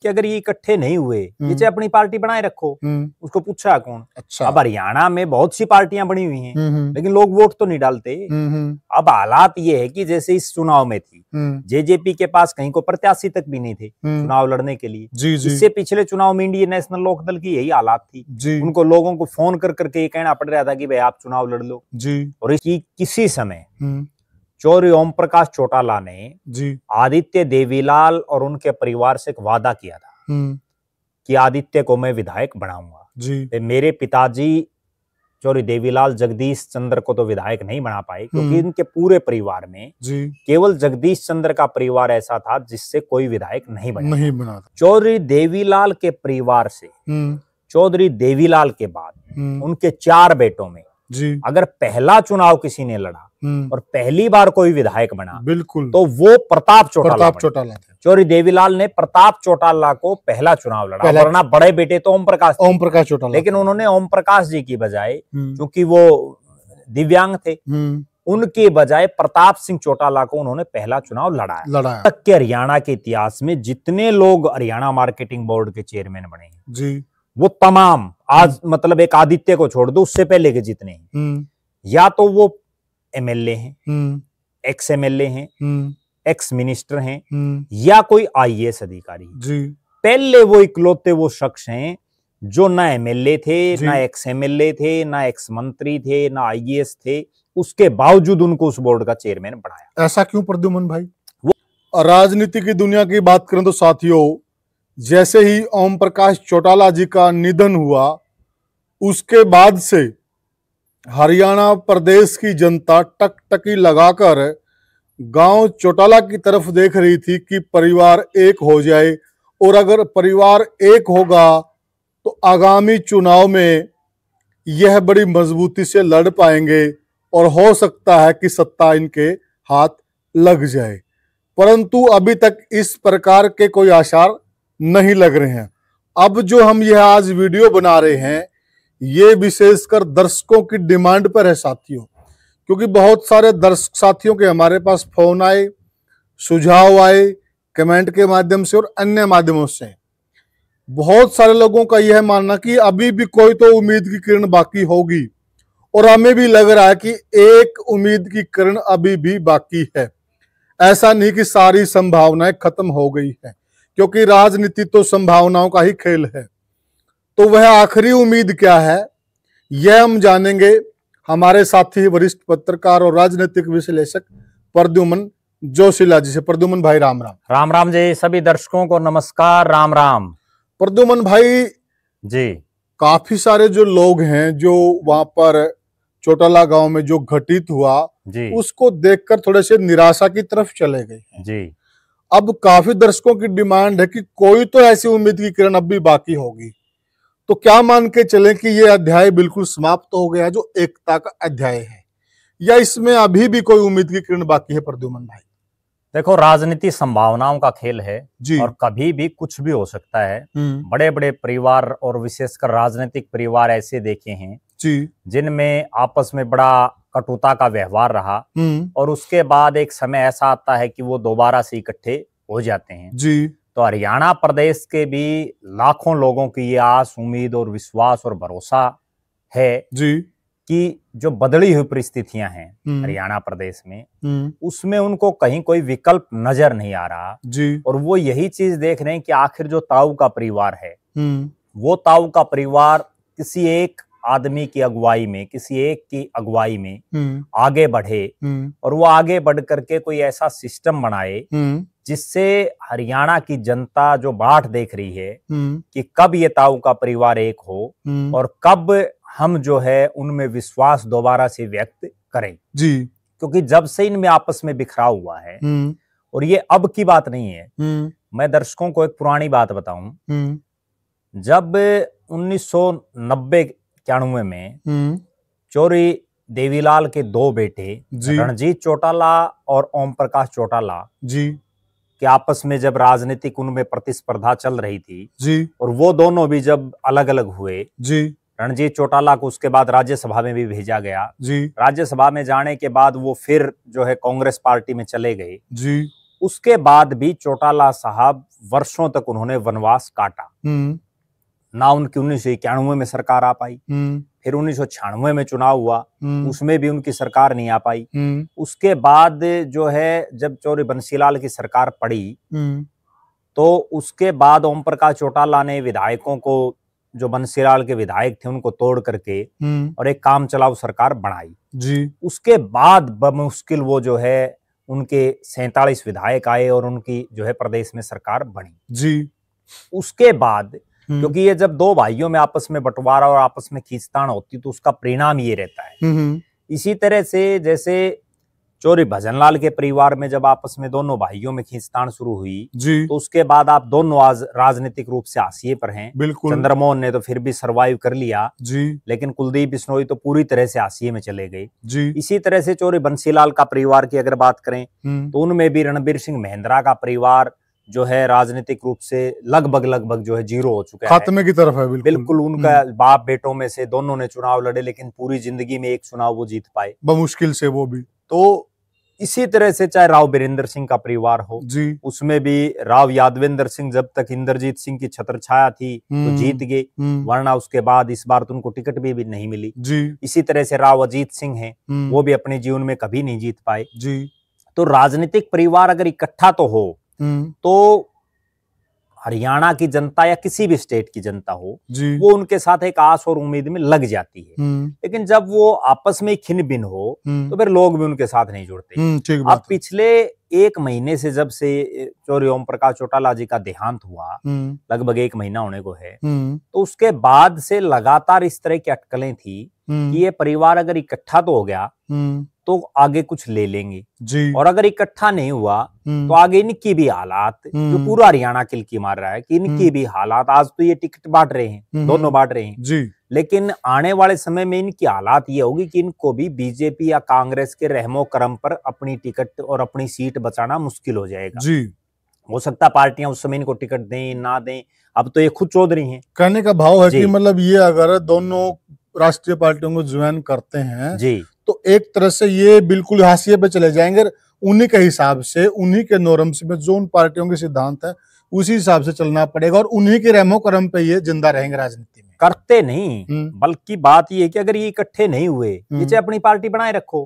कि अगर ये इकट्ठे नहीं हुए, ये चाहे अपनी पार्टी बनाए रखो, उसको पूछा कौन? अच्छा। अब हरियाणा में बहुत सी पार्टियां बनी हुई हैं, लेकिन लोग वोट तो नहीं डालते। अब हालात ये है कि जैसे इस चुनाव में थी, जेजेपी के पास कहीं को प्रत्याशी तक भी नहीं थे चुनाव लड़ने के लिए। इससे पिछले चुनाव में इंडियन नेशनल लोकदल की यही हालात थी, उनको लोगों को फोन कर करके ये कहना पड़ रहा था कि भाई आप चुनाव लड़ लो। और इसकी किसी समय चौधरी ओम प्रकाश चौटाला ने आदित्य देवीलाल और उनके परिवार से एक वादा किया था कि आदित्य को मैं विधायक बनाऊंगा। मेरे पिताजी चौधरी देवीलाल जगदीश चंद्र को तो विधायक नहीं बना पाए, क्योंकि इनके पूरे परिवार में केवल जगदीश चंद्र का परिवार ऐसा था जिससे कोई विधायक नहीं बना। चौधरी देवीलाल के परिवार से चौधरी देवीलाल के बाद उनके 4 बेटों में अगर पहला चुनाव किसी ने लड़ा और पहली बार कोई विधायक बना, बिल्कुल, तो वो प्रताप चौटाला थे। चौधरी देवीलाल ने प्रताप चौटाला को पहला चुनाव लड़ा, वरना बड़े बेटे तो ओम प्रकाश चौटाला, लेकिन उन्होंने ओम प्रकाश जी की बजाय, क्योंकि वो दिव्यांग थे, उनके बजाय प्रताप सिंह चौटाला को उन्होंने पहला चुनाव लड़ाया। तक के हरियाणा के इतिहास में जितने लोग हरियाणा मार्केटिंग बोर्ड के चेयरमैन बने हैं, वो तमाम आज मतलब एक आदित्य को छोड़ दो, उससे पहले के जितने हैं, या तो वो एमएलए हैं, एक्स एमएलए हैं, एक्स मिनिस्टर हैं, या कोई आईएएस अधिकारी। पहले वो इकलौते वो शख्स हैं जो ना एमएलए थे, ना एक्स एमएलए थे, ना एक्स मंत्री थे, ना आईएएस थे, उसके बावजूद उनको उस बोर्ड का चेयरमैन बनाया। ऐसा क्यों प्रद्युमन भाई? राजनीति की दुनिया की बात करें तो साथियों, जैसे ही ओम प्रकाश चौटाला जी का निधन हुआ, उसके बाद से हरियाणा प्रदेश की जनता टकटकी लगाकर गांव चौटाला की तरफ देख रही थी कि परिवार एक हो जाए, और अगर परिवार एक होगा तो आगामी चुनाव में यह बड़ी मजबूती से लड़ पाएंगे और हो सकता है कि सत्ता इनके हाथ लग जाए। परंतु अभी तक इस प्रकार के कोई आसार नहीं लग रहे हैं। अब जो हम यह आज वीडियो बना रहे हैं, ये विशेषकर दर्शकों की डिमांड पर है साथियों, क्योंकि बहुत सारे दर्शक साथियों के हमारे पास फोन आए, सुझाव आए, कमेंट के माध्यम से और अन्य माध्यमों से। बहुत सारे लोगों का यह मानना कि अभी भी कोई तो उम्मीद की किरण बाकी होगी, और हमें भी लग रहा है कि एक उम्मीद की किरण अभी भी बाकी है। ऐसा नहीं कि सारी संभावनाएं खत्म हो गई है, क्योंकि राजनीति तो संभावनाओं का ही खेल है। तो वह आखिरी उम्मीद क्या है, यह हम जानेंगे हमारे साथी वरिष्ठ पत्रकार और राजनीतिक विश्लेषक प्रद्युमन जोशीला जी से। प्रद्युमन भाई राम राम। राम राम जी, सभी दर्शकों को नमस्कार, राम राम। प्रद्युमन भाई जी, काफी सारे जो लोग हैं जो वहां पर चौटाला गांव में जो घटित हुआ जी, उसको देखकर थोड़े से निराशा की तरफ चले गए हैं जी। अब काफी दर्शकों की डिमांड है कि कोई तो ऐसी उम्मीद की किरण अब भी बाकी होगी। तो क्या मान के चले कि ये अध्याय बिल्कुल समाप्त हो गया जो एकता का अध्याय है, या इसमें अभी भी कोई उम्मीद की किरण बाकी है? प्रद्युमन भाई देखो, राजनीति संभावनाओं का खेल है और कभी भी कुछ भी हो सकता है। बड़े बड़े परिवार और विशेषकर राजनीतिक परिवार ऐसे देखे हैं जिनमें आपस में बड़ा कटुता का व्यवहार रहा, और उसके बाद एक समय ऐसा आता है कि वो दोबारा से इकट्ठे हो जाते हैं जी। तो हरियाणा प्रदेश के भी लाखों लोगों की ये आस, उम्मीद और विश्वास और भरोसा है जी कि जो बदली हुई परिस्थितियां हैं हरियाणा प्रदेश में, उसमें उनको कहीं कोई विकल्प नजर नहीं आ रहा जी। और वो यही चीज देख रहे हैं कि आखिर जो ताऊ का परिवार है, वो ताऊ का परिवार किसी एक आदमी की अगुवाई में, किसी एक की अगुवाई में आगे बढ़े, और वो आगे बढ़ करके कोई ऐसा सिस्टम बनाए जिससे हरियाणा की जनता जो बाट देख रही है कि कब ये ताऊ का परिवार एक हो और कब हम जो है उनमें विश्वास दोबारा से व्यक्त करें जी। क्योंकि जब से इनमें आपस में बिखराव हुआ है, और ये अब की बात नहीं है, मैं दर्शकों को एक पुरानी बात बताऊं। जब 1990-91 में चौधरी देवीलाल के 2 बेटे रणजीत चौटाला और ओम प्रकाश चौटाला जी के आपस में जब राजनीतिक उनमें प्रतिस्पर्धा चल रही थी जी, और वो दोनों भी जब अलग अलग हुए जी, रणजीत चौटाला को उसके बाद राज्यसभा में भी भेजा गया जी। राज्यसभा में जाने के बाद वो फिर जो है कांग्रेस पार्टी में चले गए जी। उसके बाद भी चौटाला साहब वर्षों तक उन्होंने वनवास काटा। ना उनकी 1991 में सरकार आ पाई, फिर 1996 में चुनाव हुआ, उसमें भी उनकी सरकार नहीं आ पाई। उसके बाद जो है जब चौधरी बंसीलाल की सरकार पड़ी तो उसके बाद ओम प्रकाश चौटाला ने विधायकों को, जो बंसीलाल के विधायक थे, उनको तोड़ करके और एक काम चलाऊ सरकार बनाई जी। उसके बाद बमुश्किल वो जो है उनके 47 विधायक आए और उनकी जो है प्रदेश में सरकार बनी जी। उसके बाद क्योंकि ये जब दो भाइयों में आपस में बंटवारा और आपस में खींचतान होती तो उसका परिणाम ये रहता है। इसी तरह से जैसे चौधरी भजनलाल के परिवार में जब आपस में दोनों भाइयों में खींचतान शुरू हुई जी। तो उसके बाद आप दोनों आज राजनीतिक रूप से हाशिए पर हैं। बिल्कुल। चंद्रमोहन ने तो फिर भी सरवाइव कर लिया जी, लेकिन कुलदीप बिश्नोई तो पूरी तरह से हाशिए में चले गए जी। इसी तरह से चौधरी बंसीलाल का परिवार की अगर बात करें तो उनमें भी रणबीर सिंह महेंद्रा का परिवार जो है राजनीतिक रूप से लगभग जो है जीरो हो चुका है, खात्मे की तरफ है। बिल्कुल उनका बाप बेटों में से दोनों ने चुनाव लड़े, लेकिन पूरी जिंदगी में एक चुनाव वो जीत पाए, मुश्किल से वो भी। तो इसी तरह से चाहे राव बीरेंद्र सिंह का परिवार हो जी, उसमें भी राव यादवेंद्र सिंह जब तक इंद्रजीत सिंह की छत्रछाया थी तो जीत गए, वरना उसके बाद इस बार तो उनको टिकट भी नहीं मिली जी। इसी तरह से राव अजीत सिंह हैं, वो भी अपने जीवन में कभी नहीं जीत पाए जी। तो राजनीतिक परिवार अगर इकट्ठा तो हो तो हरियाणा की जनता या किसी भी स्टेट की जनता हो वो उनके साथ एक आस और उम्मीद में लग जाती है। लेकिन जब वो आपस में खिन भिन हो तो फिर लोग भी उनके साथ नहीं जुड़ते। अब पिछले एक महीने से जब से चौधरी ओम प्रकाश चौटाला जी का देहांत हुआ, लगभग एक महीना होने को है, तो उसके बाद से लगातार इस तरह की अटकलें थी कि ये परिवार अगर इकट्ठा तो हो गया तो आगे कुछ ले लेंगे जी, और अगर इकट्ठा नहीं हुआ तो आगे इनकी भी हालात, जो पूरा हरियाणा किलकी मार रहा है कि इनकी भी हालात, आज तो ये टिकट बांट रहे हैं, दोनों बांट रहे हैं जी, लेकिन आने वाले समय में इनकी हालात ये होगी कि इनको भी बीजेपी या कांग्रेस के रहमो करम पर अपनी टिकट और अपनी सीट बचाना मुश्किल हो जाएगा जी। हो सकता पार्टियां उस समय इनको टिकट दें ना दें, अब तो ये खुद चौधरी हैं। कहने का भाव है कि मतलब ये अगर दोनों राष्ट्रीय पार्टियों को ज्वाइन करते हैं जी तो एक तरह से ये बिल्कुल हाशिए पे चले जाएंगे, उन्हीं के हिसाब से, उन्हीं के नॉर्म्स में जो उन पार्टियों के सिद्धांत है उसी हिसाब से चलना पड़ेगा और उन्हीं के रहमो करम पे ये जिंदा रहेंगे राजनीति में। करते नहीं, बल्कि बात ये है कि अगर ये इकट्ठे नहीं हुए, ये चाहे अपनी पार्टी बनाए रखो,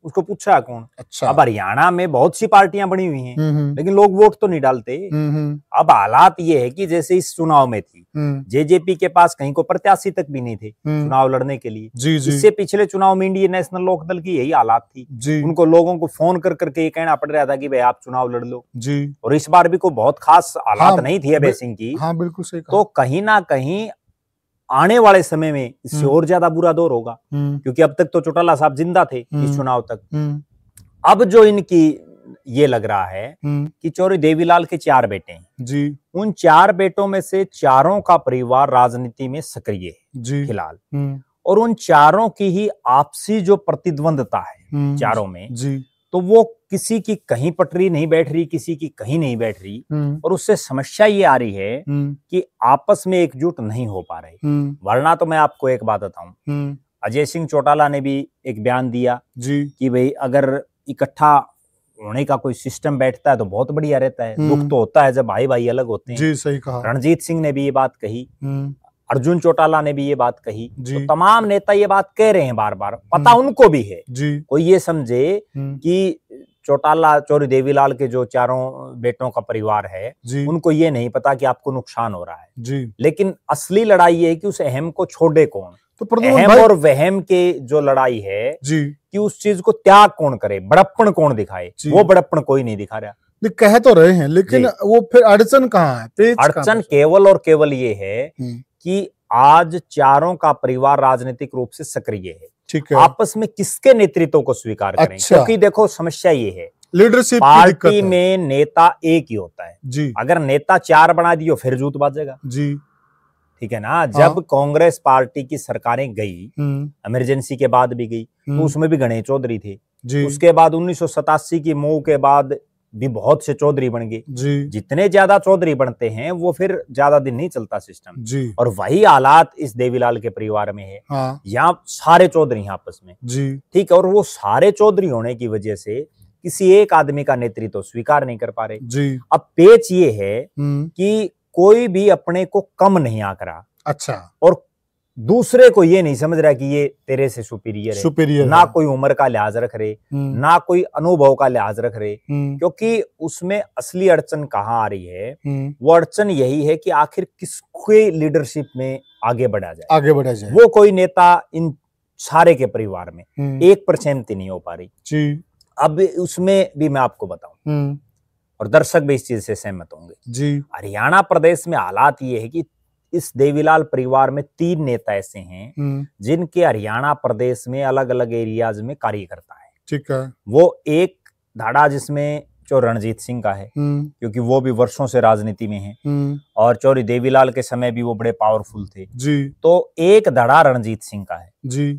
उसको पूछा कौन। अच्छा, अब हरियाणा में बहुत सी पार्टियां बनी हुई हैं लेकिन लोग वोट तो नहीं डालते। अब हालात ये है कि जैसे इस चुनाव में थी, जेजेपी के पास कहीं को प्रत्याशी तक भी नहीं थे चुनाव लड़ने के लिए जी। इससे पिछले चुनाव में इंडियन नेशनल लोकदल की यही हालात थी जी। उनको लोगों को फोन कर करके ये कहना पड़ रहा था कि भाई आप चुनाव लड़ लो जी। और इस बार भी कोई बहुत खास हालात नहीं थी अभय सिंह की। हाँ, बिल्कुल सही कहा। तो कहीं ना कहीं आने वाले समय में इससे और ज्यादा बुरा दौर होगा, क्योंकि अब तक तो चौटाला साहब जिंदा थे इस चुनाव तक। अब जो इनकी ये लग रहा है कि चौधरी देवीलाल के 4 बेटे हैं जी, उन 4 बेटों में से चारों का परिवार राजनीति में सक्रिय है फिलहाल, और उन चारों की ही आपसी जो प्रतिद्वंदता है चारों में जी, तो वो किसी की कहीं पटरी नहीं बैठ रही, किसी की कहीं नहीं बैठ रही, और उससे समस्या ये आ रही है कि आपस में एकजुट नहीं हो पा रहे। वरना तो मैं आपको एक बात बताऊं, अजय सिंह चौटाला ने भी एक बयान दिया जी कि भाई अगर इकट्ठा होने का कोई सिस्टम बैठता है तो बहुत बढ़िया रहता है, दुख तो होता है जब भाई भाई अलग होते हैं जी, सही कहा। रणजीत सिंह ने भी ये बात कही, अर्जुन चौटाला ने भी ये बात कही, तो तमाम नेता ये बात कह रहे हैं बार बार, पता उनको भी है जी। कोई ये समझे कि चौटाला चौधरी देवीलाल के जो चारों बेटों का परिवार है उनको ये नहीं पता कि आपको नुकसान हो रहा है जी। लेकिन असली लड़ाई ये है कि उस अहम को छोड़े कौन, तो अहम और वहम के जो लड़ाई है जी, कि उस चीज को त्याग कौन करे, बड़प्पन कौन दिखाए, वो बड़प्पन कोई नहीं दिखा रहा। कह तो रहे हैं लेकिन वो फिर अड़चन कहाँ है? अड़चन केवल और केवल ये है कि आज चारों का परिवार राजनीतिक रूप से सक्रिय है, ठीक है, आपस में किसके नेतृत्व को स्वीकार करें। अच्छा। क्योंकि देखो समस्या ये है, लीडरशिप पार्टी में नेता एक ही होता है जी, अगर नेता 4 बना दियो फिर जूत बाजेगा जी, ठीक है ना। जब कांग्रेस पार्टी की सरकारें गई, इमरजेंसी के बाद भी गई, तो उसमें भी गणेश चौधरी थे जी। उसके बाद 1987 की मऊ के बाद भी बहुत से चौधरी बन गए जी। जितने ज्यादा चौधरी बनते हैं वो फिर ज्यादा दिन नहीं चलता सिस्टम जी। और वही हालात इस देवीलाल के परिवार में है। हाँ। यहाँ सारे चौधरी हैं आपस में जी, ठीक है, और वो सारे चौधरी होने की वजह से किसी एक आदमी का नेतृत्व स्वीकार नहीं कर पा रहे जी। अब पेच ये है कि कोई भी अपने को कम नहीं आंक रहा। अच्छा। और दूसरे को ये नहीं समझ रहा कि ये तेरे से सुपीरियर है। ना कोई उम्र का लिहाज रख रहे, ना कोई अनुभव का लिहाज रख रहे, क्योंकि उसमें असली अड़चन कहाँ आ रही है? वो अड़चन यही है कि आखिर किसके लीडरशिप में आगे बढ़ा जाए। वो कोई नेता इन सारे के परिवार में 1% नहीं हो पा रही जी। अब उसमें भी मैं आपको बताऊं, और दर्शक भी इस चीज से सहमत होंगे जी। हरियाणा प्रदेश में हालात ये है कि इस देवीलाल परिवार में 3 नेता ऐसे हैं जिनके हरियाणा प्रदेश में अलग अलग एरियाज में कार्यकर्ता है। ठीक है। वो एक धाड़ा जिसमें जो रणजीत सिंह का है, क्योंकि वो भी वर्षों से राजनीति में है, और चौधरी देवीलाल के समय भी वो बड़े पावरफुल थे जी। तो एक धड़ा रणजीत सिंह का है जी।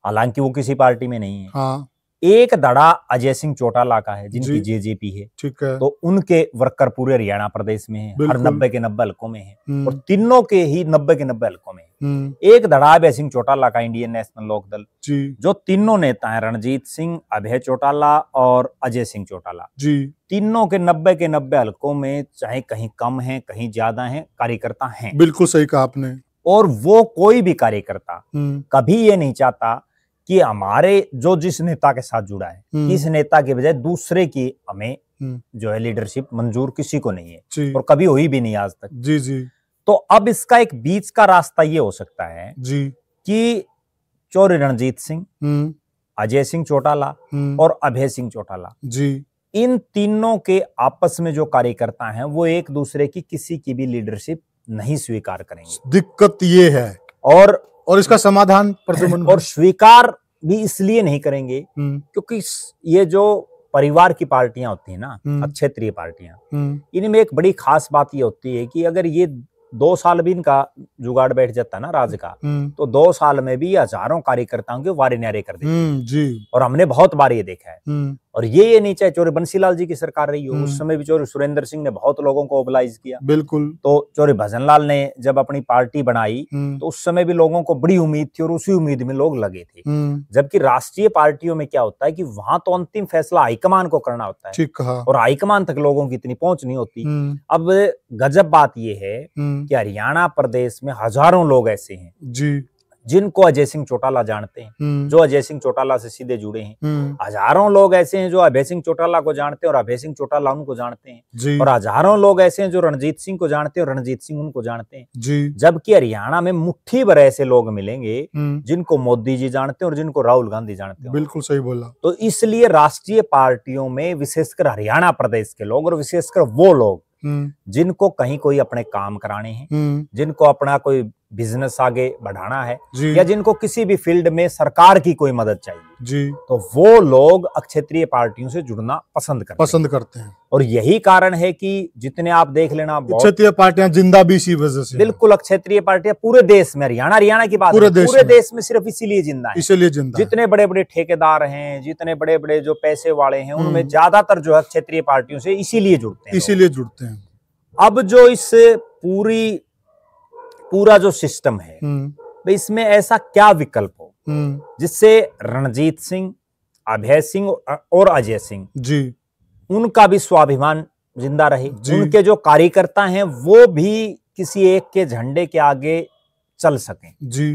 हालांकि वो किसी पार्टी में नहीं है। हाँ। एक धड़ा अजय सिंह चौटाला का है जिनकी जेजेपी है। ठीक है। तो उनके वर्कर पूरे हरियाणा प्रदेश में है, हर 90 के 90 हलकों में है, और तीनों के ही 90 के 90 हलकों में है। एक धड़ा अभय सिंह चौटाला का इंडियन नेशनल लोकदल जी। जो तीनों नेता हैं रणजीत सिंह, अभय चौटाला और अजय सिंह चौटाला जी, तीनों के 90 के 90 हलकों में चाहे कहीं कम है कहीं ज्यादा है कार्यकर्ता हैं। बिल्कुल सही कहा आपने। और वो कोई भी कार्यकर्ता कभी ये नहीं चाहता कि हमारे जो जिस नेता के साथ जुड़ा है इस नेता के बजाय दूसरे की हमें जो है लीडरशिप मंजूर किसी को नहीं है, और कभी हुई भी नहीं आज तक जी जी। तो अब इसका एक बीच का रास्ता ये हो सकता है जी कि चौधरी रणजीत सिंह, अजय सिंह चौटाला और अभय सिंह चौटाला जी, इन तीनों के आपस में जो कार्यकर्ता हैं वो एक दूसरे की किसी की भी लीडरशिप नहीं स्वीकार करेंगे। दिक्कत ये है। और इसका समाधान प्रदुमन और स्वीकार भी इसलिए नहीं करेंगे क्योंकि ये जो परिवार की पार्टियां होती है ना, क्षेत्रीय पार्टियां, इनमें एक बड़ी खास बात ये होती है कि अगर ये 2 साल भी इनका जुगाड़ बैठ जाता है ना राज का, तो 2 साल में भी हजारों कार्यकर्ताओं के वारे न्यारे कर देते जी। और हमने बहुत बार ये देखा है। और ये नहीं चाहे चौधरी बंसीलाल जी की सरकार रही हो, उस समय भी चौधरी सुरेंद्र सिंह ने बहुत लोगों को मोबिलाइज किया। बिल्कुल। तो चौधरी भजनलाल ने जब अपनी पार्टी बनाई तो उस समय भी लोगों को बड़ी उम्मीद थी और उसी उम्मीद में लोग लगे थे। जबकि राष्ट्रीय पार्टियों में क्या होता है कि वहां तो अंतिम फैसला हाईकमान को करना होता है, ठीक कहा। और हाईकमान तक लोगों की इतनी पहुंच नहीं होती। अब गजब बात यह है कि हरियाणा प्रदेश में हजारों लोग ऐसे हैं जी जिनको अजय सिंह चौटाला जानते हैं, जो अजय सिंह चौटाला से सीधे जुड़े हैं। हजारों लोग ऐसे हैं जो अभय सिंह चौटाला को जानते हैं और अभय सिंह चौटाला उनको जानते हैं, और हजारों लोग ऐसे हैं जो रणजीत सिंह को जानते हैं और रणजीत सिंह उनको जानते हैं। जबकि हरियाणा में मुट्ठी भर ऐसे लोग मिलेंगे जिनको मोदी जी जानते हैं और जिनको राहुल गांधी जानते हैं। बिल्कुल सही बोला। तो इसलिए राष्ट्रीय पार्टियों में विशेषकर हरियाणा प्रदेश के लोग, और विशेषकर वो लोग जिनको कहीं कोई अपने काम कराने हैं, जिनको अपना कोई बिजनेस आगे बढ़ाना है, या जिनको किसी भी फील्ड में सरकार की कोई मदद चाहिए जी, तो वो लोग क्षेत्रीय पार्टियों से जुड़ना पसंद करते हैं। और यही कारण है कि जितने आप देख लेना क्षेत्रीय पार्टियां जिंदा भी इसी वजह से। बिल्कुल, क्षेत्रीय पार्टियां पूरे देश में, हरियाणा की बात पूरे देश में सिर्फ इसीलिए जिंदा है। इसीलिए जिंदा। जितने बड़े बड़े ठेकेदार हैं, जितने बड़े बड़े जो पैसे वाले हैं, उनमें ज्यादातर जो है क्षेत्रीय पार्टियों से इसीलिए जुड़ते हैं। अब जो इस पूरा जो सिस्टम है, इसमें ऐसा क्या विकल्प हो जिससे रणजीत सिंह, अभय सिंह और अजय सिंह जी, उनका भी स्वाभिमान जिंदा रहे, उनके जो कार्यकर्ता हैं वो भी किसी एक के झंडे के आगे चल सकें जी।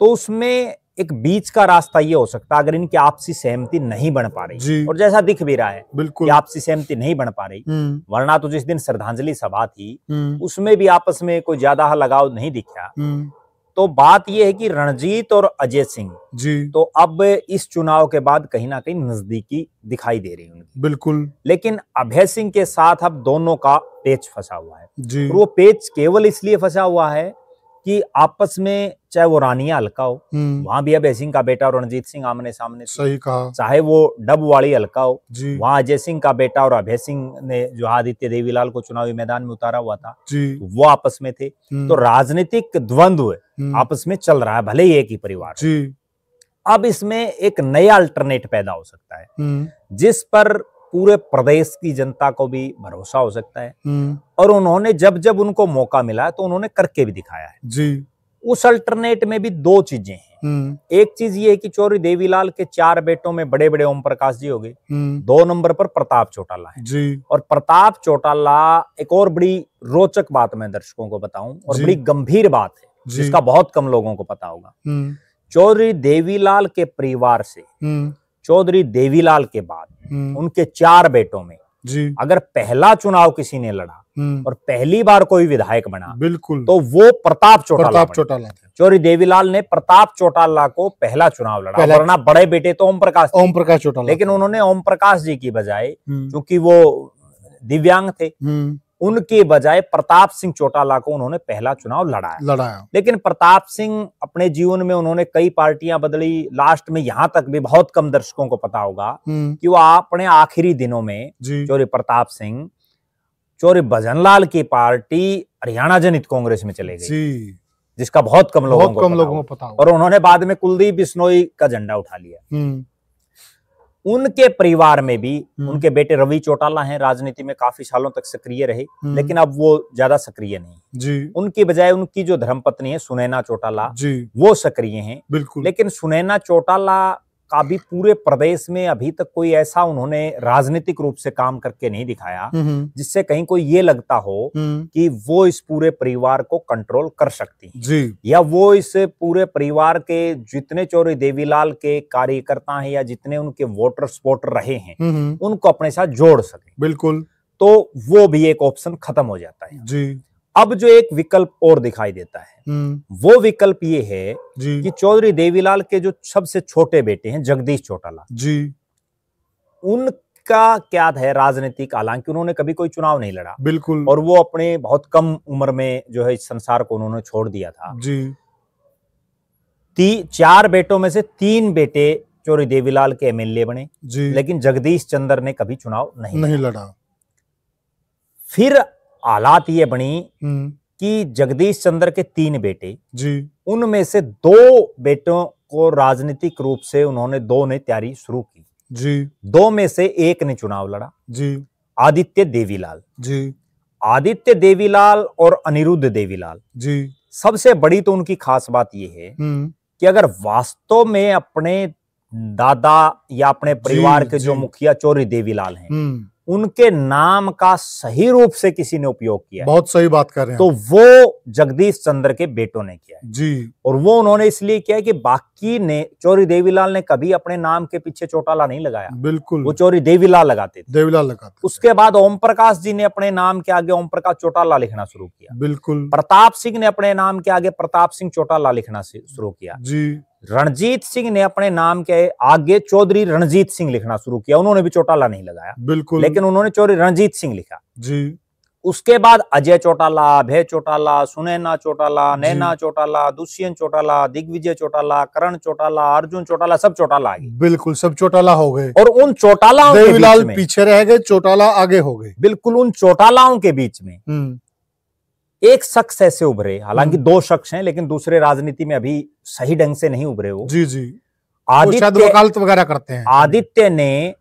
तो उसमें एक बीच का रास्ता ये हो सकता है, अगर इनकी आपसी सहमति नहीं बन पा रही, और जैसा दिख भी रहा है कि आपसी सहमति नहीं बन पा रही, वरना तो जिस दिन श्रद्धांजलि सभा थी उसमें भी आपस में कोई ज्यादा लगाव नहीं दिखा। तो बात यह है कि रणजीत और अजय सिंह जी तो अब इस चुनाव के बाद कहीं ना कहीं नजदीकी दिखाई दे रही है उनकी। बिल्कुल। लेकिन अभय सिंह के साथ अब दोनों का पेच फंसा हुआ है जी। और वो पेच केवल इसलिए फंसा हुआ है कि आपस में चाहे वो रानिया हल्का हो, वहां भी अभय सिंह का बेटा और रणजीत सिंह आमने सामने, सही कहा। चाहे वो डब वाली हल्का हो, वहां अजय सिंह का बेटा और अभय सिंह ने जो आदित्य देवीलाल को चुनावी मैदान में उतारा हुआ था वो आपस में थे। तो राजनीतिक द्वंद्व आपस में चल रहा है, भले ही एक ही परिवार जी। अब इसमें एक नया अल्टरनेट पैदा हो सकता है जिस पर पूरे प्रदेश की जनता को भी भरोसा हो सकता है, और उन्होंने जब जब उनको मौका मिला है तो उन्होंने करके भी दिखाया है जी। उस अल्टरनेट में भी 2 चीजें हैं एक चीज ये है कि चौधरी देवीलाल के 4 बेटों में बड़े बड़े ओम प्रकाश जी हो गए, 2 नंबर पर प्रताप चौटाला है जी। और प्रताप चौटाला, एक और बड़ी रोचक बात मैं दर्शकों को बताऊं और बड़ी गंभीर बात है जिसका बहुत कम लोगों को पता होगा। चौधरी देवीलाल के परिवार से चौधरी देवीलाल के बाद उनके 4 बेटों में अगर पहला चुनाव किसी ने लड़ा और पहली बार कोई विधायक बना, बिल्कुल, तो वो प्रताप चौटाला थे। चौधरी देवीलाल ने प्रताप चौटाला को पहला चुनाव लड़ा, वरना बड़े बेटे तो ओम प्रकाश चौटाला, लेकिन उन्होंने ओम प्रकाश जी की बजाय, क्योंकि वो दिव्यांग थे, उनके बजाय प्रताप सिंह चौटाला को उन्होंने पहला चुनाव लड़ाया। लेकिन प्रताप सिंह अपने जीवन में उन्होंने कई पार्टियां बदली, लास्ट में यहां तक भी बहुत कम दर्शकों को पता होगा कि वो अपने आखिरी दिनों में चौधरी प्रताप सिंह चौधरी भजनलाल की पार्टी हरियाणा जनहित कांग्रेस में चले गए, जिसका बहुत कम लोगों को पता होगा। और उन्होंने बाद में कुलदीप बिश्नोई का झंडा उठा लिया। उनके परिवार में भी उनके बेटे रवि चौटाला हैं, राजनीति में काफी सालों तक सक्रिय रहे, लेकिन अब वो ज्यादा सक्रिय नहीं। उनकी बजाय उनकी जो धर्मपत्नी है सुनैना चौटाला, वो सक्रिय हैं। बिल्कुल। लेकिन सुनैना चौटाला का भी पूरे प्रदेश में अभी तक कोई ऐसा उन्होंने राजनीतिक रूप से काम करके नहीं दिखाया जिससे कहीं कोई ये लगता हो कि वो इस पूरे परिवार को कंट्रोल कर सकती है, या वो इस पूरे परिवार के जितने चौधरी देवीलाल के कार्यकर्ता हैं या जितने उनके वोटर सपोर्टर रहे हैं उनको अपने साथ जोड़ सके। बिल्कुल। तो वो भी एक ऑप्शन खत्म हो जाता है जी। अब जो एक विकल्प और दिखाई देता है वो विकल्प ये है कि चौधरी देवीलाल के जो सबसे छोटे बेटे हैं जगदीश चौटाला जी, उनका क्या है राजनीतिक, हालांकि उन्होंने कभी कोई चुनाव नहीं लड़ा, बिल्कुल, और वो अपने बहुत कम उम्र में जो है इस संसार को उन्होंने छोड़ दिया था जी। 4 बेटों में से 3 बेटे चौधरी देवीलाल के एमएलए बने जी, लेकिन जगदीश चंद्र ने कभी चुनाव नहीं लड़ा। फिर हालात ये बनी कि जगदीश चंद्र के 3 बेटे जी, उनमें से 2 बेटों को राजनीतिक रूप से उन्होंने 2 ने तैयारी शुरू की जी। 2 में से 1 ने चुनाव लड़ा जी, आदित्य देवीलाल जी। आदित्य देवीलाल और अनिरुद्ध देवीलाल जी। सबसे बड़ी तो उनकी खास बात यह है कि अगर वास्तव में अपने दादा या अपने परिवार के जो मुखिया चौधरी देवीलाल हैं उनके नाम का सही रूप से किसी ने उपयोग किया, बहुत सही बात कर रहे हैं, तो वो जगदीश चंद्र के बेटों ने किया जी। और वो उन्होंने इसलिए किया कि बाकी ने, चौधरी देवीलाल ने कभी अपने नाम के पीछे चौटाला नहीं लगाया, बिल्कुल, वो चौधरी देवीलाल लगाते थे। उसके बाद ओम प्रकाश जी ने अपने नाम के आगे ओम प्रकाश चौटाला लिखना शुरू किया, बिल्कुल। प्रताप सिंह ने अपने नाम के आगे प्रताप सिंह चौटाला लिखना शुरू किया जी। रणजीत सिंह ने अपने नाम के आगे चौधरी रणजीत सिंह लिखना शुरू किया, उन्होंने भी चौटाला नहीं लगाया, बिल्कुल, लेकिन उन्होंने चौधरी रणजीत सिंह लिखा जी। उसके बाद अजय चौटाला, अभय चौटाला, सुनैना चौटाला, नैना चौटाला, दुष्यंत चौटाला, दिग्विजय चौटाला, करण चौटाला, अर्जुन चौटाला, सब चौटाला आ गए, बिल्कुल, सब चौटाला हो गए। और उन चौटालाओं के बीच में पीछे रह गए, चौटाला आगे हो गए, बिल्कुल। उन चौटालाओं के बीच में एक शख्स ऐसे उभरे, हालांकि 2 शख्स हैं, लेकिन दूसरे राजनीति में अभी सही ढंग से नहीं उभरे वो जी जी। आदित्य वकालत वगैरह करते हैं। आदित्य ने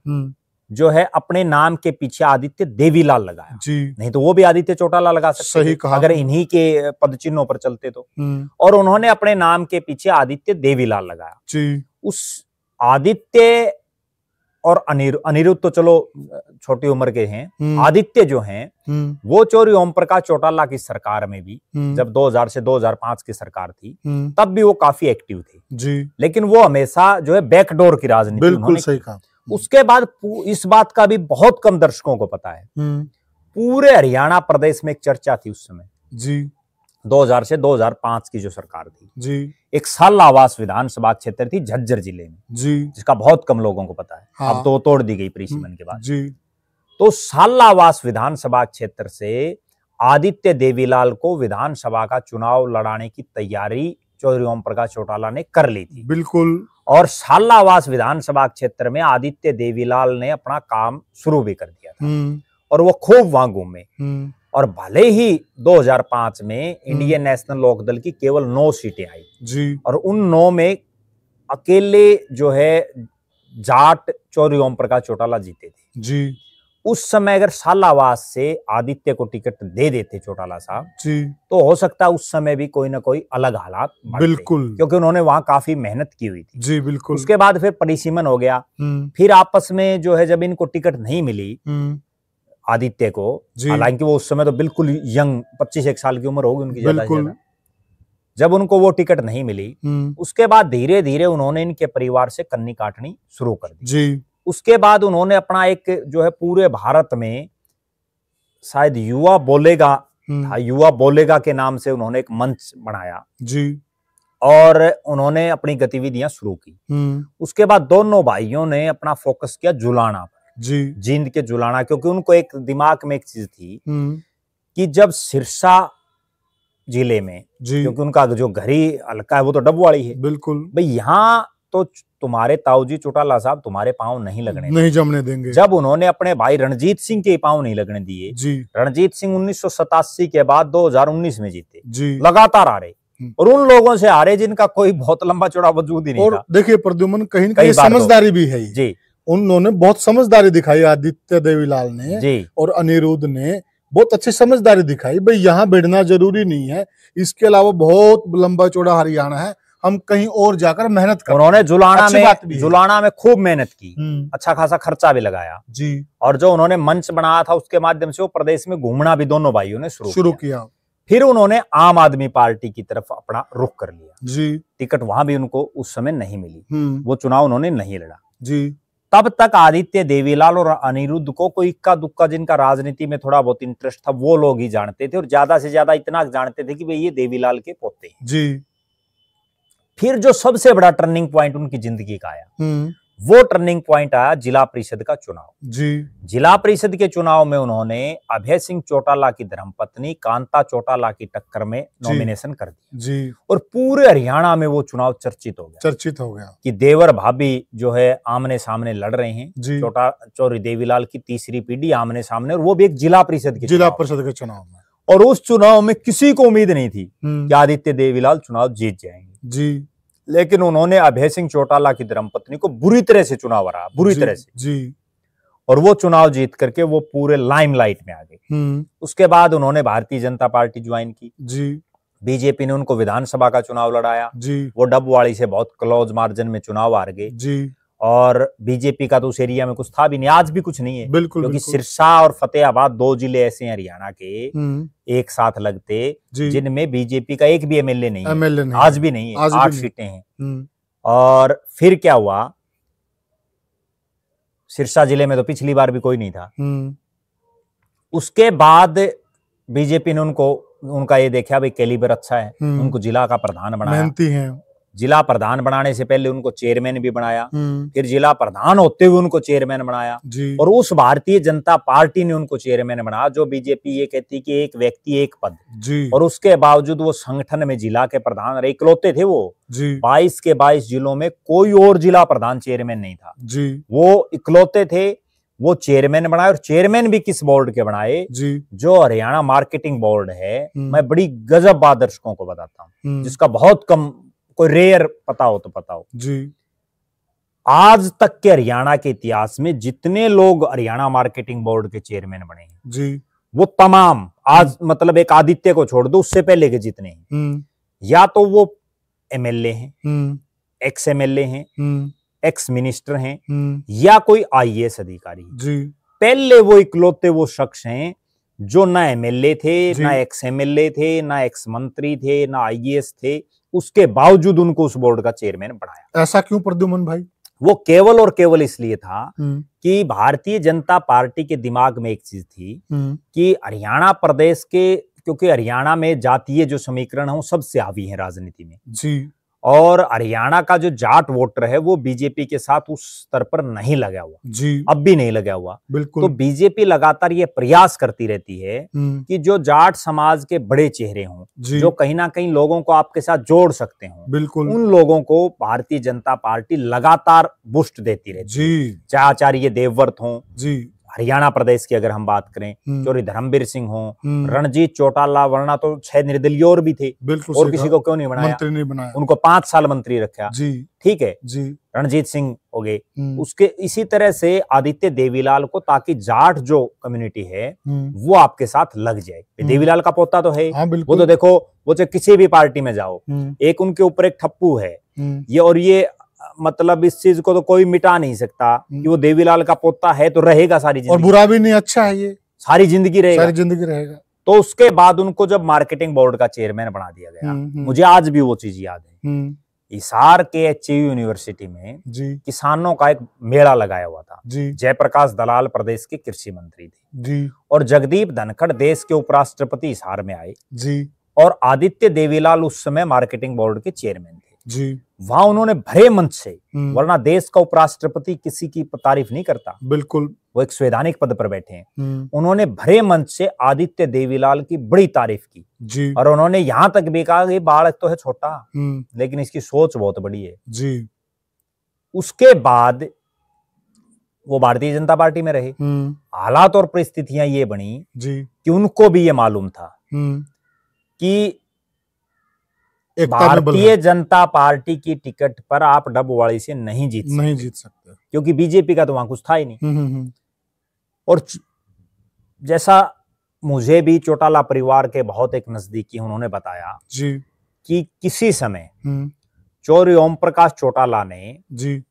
जो है अपने नाम के पीछे आदित्य देवीलाल लगाया जी, नहीं तो वो भी आदित्य चौटाला लगा सकते, सही कहा, अगर इन्हीं के पद चिन्हों पर चलते तो। और उन्होंने अपने नाम के पीछे आदित्य देवीलाल लगाया जी। उस आदित्य और अनिरुद्ध तो चलो छोटी उम्र के हैं, आदित्य जो हैं वो चौधरी ओम प्रकाश चौटाला की सरकार में भी, जब 2000 से 2005 की सरकार थी तब भी वो काफी एक्टिव थे जी। लेकिन वो हमेशा जो है बैकडोर की राजनीति, बिल्कुल सही कहा। उसके बाद इस बात का भी बहुत कम दर्शकों को पता है, पूरे हरियाणा प्रदेश में एक चर्चा थी उस समय जी, 2000 से 2005 की जो सरकार थी जी। एक साल आवास विधानसभा क्षेत्र थी झज्जर जिले में जी, जिसका बहुत कम लोगों को पता है। हाँ। अब तो तोड़ दी गई परिसीमन के बाद जी। तो साल आवास विधानसभा क्षेत्र से आदित्य देवीलाल को विधानसभा का चुनाव लड़ाने की तैयारी चौधरी ओम प्रकाश चौटाला ने कर ली थी, बिल्कुल। और सालावास विधानसभा क्षेत्र में आदित्य देवीलाल ने अपना काम शुरू भी कर दिया था और वो खूब वहां घूमे। और भले ही 2005 में इंडियन नेशनल लोकदल की केवल 9 सीटें आई जी, और उन 9 में अकेले जो है जाट चौधरी ओम प्रकाश चौटाला जीते थे जी। उस समय अगर सालावास से आदित्य को टिकट दे देते चौटाला साहब जी, तो हो सकता है उस समय भी कोई ना कोई अलग हालात बढ़ते, बिल्कुल, क्योंकि उन्होंने वहां काफी मेहनत की हुई थी। जी बिल्कुल। उसके बाद फिर परिसीमन हो गया, फिर आपस में जो है जब इनको टिकट नहीं मिली आदित्य को, हालांकि वो उस समय तो बिल्कुल यंग 25 साल की उम्र होगी उनकी ज्यादा से ज्यादा, जब उनको वो टिकट नहीं मिली उसके बाद धीरे धीरे उन्होंने इनके परिवार से कन्नी काटनी शुरू कर दी जी। उसके बाद उन्होंने अपना एक जो है पूरे भारत में शायद युवा बोलेगा था, युवा बोलेगा के नाम से उन्होंने एक मंच बनाया जी, और उन्होंने अपनी गतिविधियां शुरू की। उसके बाद दोनों भाइयों ने अपना फोकस किया जुलाना पर, जी, जींद के जुलाना, क्योंकि उनको एक दिमाग में एक चीज थी कि जब सिरसा जिले में, क्योंकि उनका जो घर ही हल्का है वो तो डबवाड़ी है, बिल्कुल भाई यहाँ तो तुम्हारे ताऊजी चौटाला साहब तुम्हारे पांव नहीं लगने नहीं जमने देंगे। जब उन्होंने अपने भाई रणजीत सिंह के पांव नहीं लगने दिए जी। रणजीत सिंह 1987 के बाद 2019 में जीते जी। लगातार आ रहे और उन लोगों से आ रहे जिनका कोई बहुत लंबा चौड़ा वजूद ही नहीं और था। देखिए प्रद्युमन कहीं कहीं समझदारी भी है जी, उन्होंने बहुत समझदारी दिखाई आदित्य देवीलाल ने जी। और अनिरुद्ध ने बहुत अच्छी समझदारी दिखाई, भाई यहाँ बैठना जरूरी नहीं है, इसके अलावा बहुत लंबा चौड़ा हरियाणा है, हम कहीं और जाकर मेहनत करें। उन्होंने जुलाना में खूब मेहनत की, अच्छा खासा खर्चा भी लगाया जी। और जो उन्होंने मंच बनाया था उसके माध्यम से वो प्रदेश में घूमना भी दोनों भाइयों ने शुरू किया। फिर उन्होंने आम आदमी पार्टी की तरफ अपना रुख कर लिया जी। टिकट वहां भी उनको उस समय नहीं मिली, वो चुनाव उन्होंने नहीं लड़ा जी। तब तक आदित्य देवीलाल और अनिरुद्ध को कोई इक्का दुक्का जिनका राजनीति में थोड़ा बहुत इंटरेस्ट था वो लोग ही जानते थे, और ज्यादा से ज्यादा इतना जानते थे कि भाई ये देवीलाल के पोते हैं जी। फिर जो सबसे बड़ा टर्निंग पॉइंट उनकी जिंदगी का आया वो टर्निंग पॉइंट आया जिला परिषद का चुनाव जी। जिला परिषद के चुनाव में उन्होंने अभय सिंह चौटाला की धर्मपत्नी कांता चौटाला की टक्कर में नॉमिनेशन कर दिया जी। और पूरे हरियाणा में वो चुनाव चर्चित हो गया कि देवर भाभी जो है आमने सामने लड़ रहे हैं, चौरी देवीलाल की तीसरी पीढ़ी आमने सामने, और वो भी एक जिला परिषद के चुनाव में। और उस चुनाव में किसी को उम्मीद नहीं थी कि आदित्य देवीलाल चुनाव जीत जाएंगे जी। लेकिन उन्होंने अभय सिंह चौटाला की धर्मपत्नी को बुरी तरह से चुनाव हराया, बुरी तरह से जी। और वो चुनाव जीत करके वो पूरे लाइमलाइट में आ गए। उसके बाद उन्होंने भारतीय जनता पार्टी ज्वाइन की जी। बीजेपी ने उनको विधानसभा का चुनाव लड़ाया जी। वो डबवाड़ी से बहुत क्लोज मार्जिन में चुनाव हार गए जी। और बीजेपी का तो उस एरिया में कुछ था भी नहीं, आज भी कुछ नहीं है बिल्कुल, क्योंकि सिरसा और फतेहाबाद 2 जिले ऐसे हैं हरियाणा के एक साथ लगते जिनमें बीजेपी का एक भी एमएलए नहीं है, आज भी नहीं है, 8 सीटें हैं। और फिर क्या हुआ, सिरसा जिले में तो पिछली बार भी कोई नहीं था। उसके बाद बीजेपी ने उनका ये देखा भाई कैलिबर अच्छा है, उनको जिला का प्रधान बनाया। जिला प्रधान बनाने से पहले उनको चेयरमैन भी बनाया, फिर जिला प्रधान होते हुए उनको चेयरमैन बनाया और उस भारतीय जनता पार्टी ने उनको चेयरमैन बनाया जो बीजेपी ये कहती कि एक व्यक्ति एक पद जी। और उसके बावजूद वो संगठन में जिला के प्रधान रहे, इकलौते थे वो 22 के 22 जिलों में कोई और जिला प्रधान चेयरमैन नहीं था जी। वो इकलौते थे, वो चेयरमैन बनाए और चेयरमैन भी किस बोर्ड के बनाए जी। जो हरियाणा मार्केटिंग बोर्ड है। मैं बड़ी गजब बात दर्शकों को बताता हूँ जिसका बहुत कम कोई रेयर पता हो तो पता हो जी। आज तक के हरियाणा के इतिहास में जितने लोग हरियाणा मार्केटिंग बोर्ड के चेयरमैन बने हैं जी, वो तमाम आज मतलब एक आदित्य को छोड़ दो उससे पहले के जितने हैं या तो वो एमएलए हैं, एक्स एमएलए हैं, एक्स मिनिस्टर हैं या कोई आईएएस अधिकारी जी। पहले वो इकलौते वो शख्स हैं जो ना एमएलए थे, ना एक्स एमएलए थे, ना एक्स मंत्री थे, ना आईएएस थे, उसके बावजूद उनको उस बोर्ड का चेयरमैन बनाया। ऐसा क्यों प्रद्युमन भाई? वो केवल और केवल इसलिए था कि भारतीय जनता पार्टी के दिमाग में एक चीज थी कि हरियाणा प्रदेश के, क्योंकि हरियाणा में जातीय जो समीकरण है वो सबसे हावी है राजनीति में जी। और हरियाणा का जो जाट वोटर है वो बीजेपी के साथ उस स्तर पर नहीं लगा हुआ जी, अब भी नहीं लगा हुआ बिल्कुल। तो बीजेपी लगातार ये प्रयास करती रहती है कि जो जाट समाज के बड़े चेहरे हों, जो कहीं ना कहीं लोगों को आपके साथ जोड़ सकते हों, बिल्कुल उन लोगों को भारतीय जनता पार्टी लगातार बुस्ट देती रहती है। चाहे आचार्य देवव्रत हों जी, हरियाणा प्रदेश की अगर हम बात करें, चौधरी धर्मवीर सिंह हो, रणजीत चौटाला, वरना तो 6 निर्दलीय और भी थे, बिल्कुल, और किसी को क्यों नहीं बनाया, मंत्री नहीं बनाया, उनको 5 साल मंत्री रखा जी, ठीक है जी, रणजीत सिंह हो गए। उसके इसी तरह से आदित्य देवीलाल को, ताकि जाट जो कम्युनिटी है वो आपके साथ लग जाए। देवीलाल का पोता तो है, वो तो देखो, वो चाहे किसी भी पार्टी में जाओ, एक उनके ऊपर एक ठप्पू है ये, और ये मतलब इस चीज को तो कोई मिटा नहीं सकता कि वो देवीलाल का पोता है, तो रहेगा सारी जिंदगी, और बुरा भी नहीं, अच्छा है, ये सारी जिंदगी रहेगा। तो उसके बाद उनको जब मार्केटिंग बोर्ड का चेयरमैन बना दिया गया, मुझे आज भी वो चीज याद है, हिसार के एचयू यूनिवर्सिटी में किसानों का एक मेला लगाया हुआ था। जयप्रकाश दलाल प्रदेश के कृषि मंत्री थे, और जगदीप धनखड़ देश के उपराष्ट्रपति हिसार में आए, और आदित्य देवीलाल उस समय मार्केटिंग बोर्ड के चेयरमैन थे। वहां उन्होंने भरे मंच से, वरना देश का उपराष्ट्रपति किसी की तारीफ नहीं करता, बिल्कुल, वो एक संवैधानिक पद पर बैठे हैं, उन्होंने भरे मंच से आदित्य देवीलाल की बड़ी तारीफ की, और उन्होंने यहां तक भी कहा कि बालक तो है छोटा, लेकिन इसकी सोच बहुत बड़ी है। उसके बाद वो भारतीय जनता पार्टी में रहे। हालात और परिस्थितियां ये बनी कि उनको भी ये मालूम था कि भारतीय जनता पार्टी की टिकट पर आप डबवाड़ी से नहीं जीत सकते, क्योंकि बीजेपी का तो वहां कुछ था ही नहीं। और जैसा मुझे भी चौटाला परिवार के बहुत एक नजदीकी उन्होंने बताया कि किसी समय चौधरी ओम प्रकाश चौटाला ने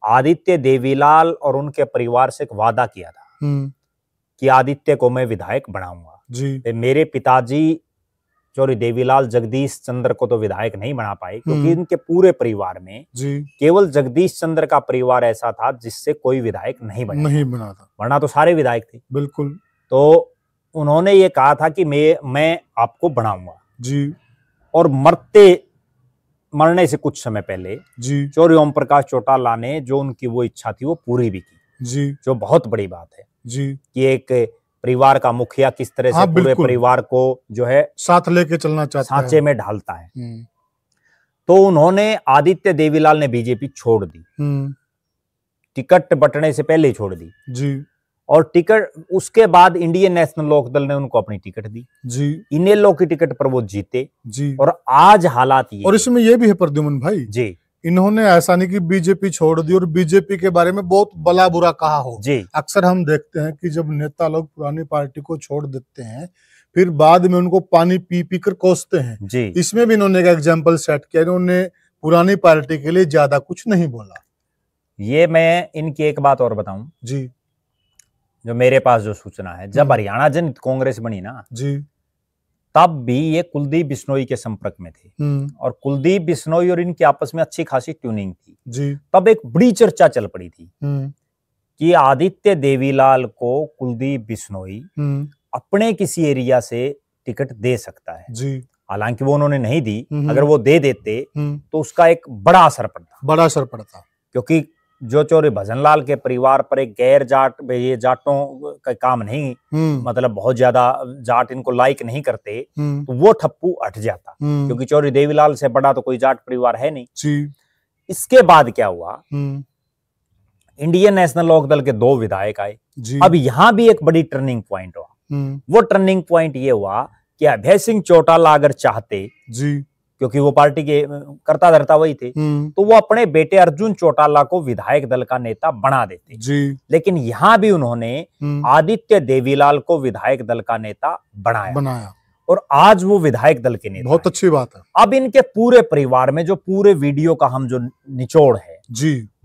आदित्य देवीलाल और उनके परिवार से एक वादा किया था कि आदित्य को मैं विधायक बनाऊंगा। मेरे पिताजी चौधरी देवीलाल जगदीश चंद्र को तो विधायक नहीं बना पाए, क्योंकि इनके पूरे परिवार में केवल जगदीश चंद्र का परिवार ऐसा था जिससे कोई विधायक नहीं बना था, वरना तो सारे विधायक थे। बिल्कुल। तो उन्होंने ये कहा था कि मैं आपको बनाऊंगा, और मरने से कुछ समय पहले चौधरी ओम प्रकाश चौटाला ने जो उनकी वो इच्छा थी वो पूरी भी की, जो बहुत बड़ी बात है कि एक परिवार का मुखिया किस तरह से पूरे परिवार को जो है साथ लेके चलना चाहता है, सांचे में ढालता है। तो उन्होंने, आदित्य देवीलाल ने बीजेपी छोड़ दी, टिकट बंटने से पहले ही छोड़ दी, और टिकट उसके बाद इंडियन नेशनल लोकदल ने उनको अपनी टिकट दी, इनेलो की टिकट पर वो जीते। और आज हालात ये, और इसमें ये भी है प्रद्युमन भाई इन्होंने ऐसा नहीं कि बीजेपी छोड़ दी और बीजेपी के बारे में बहुत भला बुरा कहा हो। अक्सर हम देखते हैं कि जब नेता लोग पुरानी पार्टी को छोड़ देते हैं, फिर बाद में उनको पानी पी पी कर कोसते हैं। इसमें भी इन्होंने एक एग्जाम्पल सेट किया, इन्होंने पुरानी पार्टी के लिए ज्यादा कुछ नहीं बोला। ये मैं इनकी एक बात और बताऊं जो मेरे पास जो सूचना है, जब हरियाणा जनहित कांग्रेस बनी ना तब भी ये कुलदीप बिश्नोई के संपर्क में थे, और कुलदीप बिश्नोई और इनकी आपस में अच्छी खासी ट्यूनिंग थी। तब एक बड़ी चर्चा चल पड़ी थी कि आदित्य देवीलाल को कुलदीप बिश्नोई अपने किसी एरिया से टिकट दे सकता है। हालांकि वो उन्होंने नहीं दी, अगर वो दे देते तो उसका एक बड़ा असर पड़ता, क्योंकि जो चौधरी भजनलाल के परिवार पर एक गैर जाट, ये जाटों का काम नहीं, मतलब बहुत ज्यादा जाट इनको लाइक नहीं करते, तो वो ठप्पू हट जाता, क्योंकि चौधरी देवीलाल से बड़ा तो कोई जाट परिवार है नहीं। इसके बाद क्या हुआ, इंडियन नेशनल लोकदल के 2 विधायक आए। अब यहां भी एक बड़ी टर्निंग पॉइंट हुआ। वो टर्निंग पॉइंट ये हुआ कि अभय सिंह चौटाला अगर चाहते, क्योंकि वो पार्टी के कर्ता धर्ता वही थे, तो वो अपने बेटे अर्जुन चौटाला को विधायक दल का नेता बना देते। लेकिन यहां भी उन्होंने आदित्य देवीलाल को विधायक दल का नेता बनाया, और आज वो विधायक दल के नेता। बहुत अच्छी बात है। अब इनके पूरे परिवार में, जो पूरे वीडियो का हम जो निचोड़ है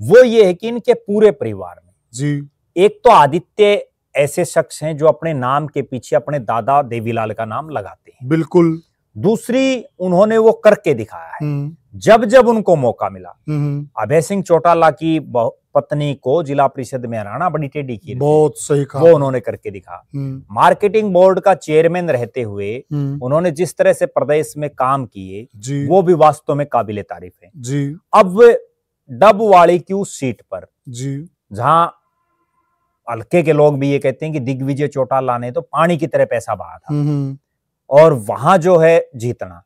वो ये है कि इनके पूरे परिवार में एक तो आदित्य ऐसे शख्स हैं जो अपने नाम के पीछे अपने दादा देवीलाल का नाम लगाते हैं। बिल्कुल। दूसरी, उन्होंने वो करके दिखाया है। जब जब उनको मौका मिला, अभय सिंह चौटाला की पत्नी को जिला परिषद में हराना बड़ी टेढ़ी की, बहुत सही कहा, वो उन्होंने करके दिखा। मार्केटिंग बोर्ड का चेयरमैन रहते हुए उन्होंने जिस तरह से प्रदेश में काम किए, वो भी वास्तव में काबिले तारीफ है। अब डबवाड़ी की उस सीट पर जहां हल्के के लोग भी ये कहते हैं कि दिग्विजय चौटाला ने तो पानी की तरह पैसा बहा था, और वहां जो है जीतना